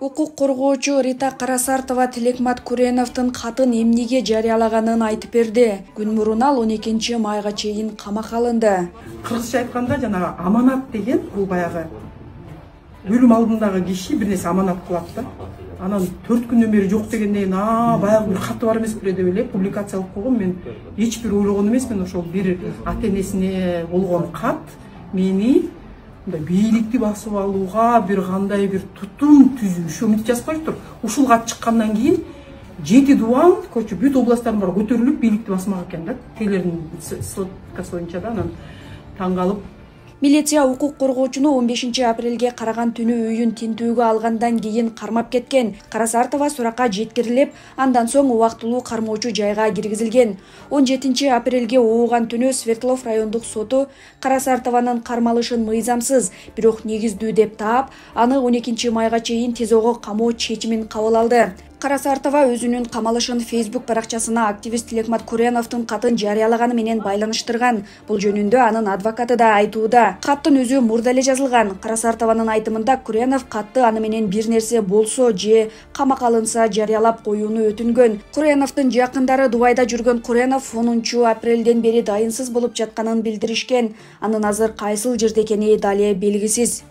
Укук коргоочу Рита Карасартова Тилекмат Куреновдун катын эмнеге жарыялаганын айтып берди. Күн мурун ал 12 майга чейин камакка алынды. Кыргызча айтканда жана аманат деген бул баягы өлүм алдындагы киши бир нерсе аманат кылат да. Анан 4 күндөн бери жок дегенден кийин баягы бир каты бар эмес беле деп элеп публикациялап койгон. Мен эч бир ойлогон эмесмин ошол бир ата-энесине болгон кат мени бийликти басып алууга бир кандай бир тутум түзүү ошо мынтип жазып коюптур. Ушул кат чыккандан кийин 7 дубан көчү бүт областтардын баары көтөрүлүп бийликти басмак экен да. Тейлердин соткасы боюнча да анан таң калып. Милиция укук коргоочуну 15 апрелге караган түнү үйүн тинтүүгө алгандан кийин кармап кеткен. Карасартова суракка жеткирилип, андан соң убактылуу кармоочу жайга киргизилген. 17 апрелге ууган түнү Свердлов райондук соту Карасартованын кармалышын мыйзамсыз, бирок негиздүү деп таап, аны 12 майга чейин ТИЗОго камоо чечимин кабыл алды. Карасартова өзүнүн камалышын Facebook баракчасына активист Тилекмат Куреновдун катын жарыялаганы менен байланыштырган. Бул жөнүндө анын адвокаты да айтууда. Каттын өзү мурда эле жазылган. Карасартованын айтымында Куренов катты аны менен бир нерсе болсо же камакка алынса жарыялап коюуну өтүнгөн. Куреновдун жакындары Дубайда жүргөн Куренов 10 апрелден бери дайынсыз болуп жатканын билдиришкен. Анын азыр кайсыл жерде экени дале белгисиз.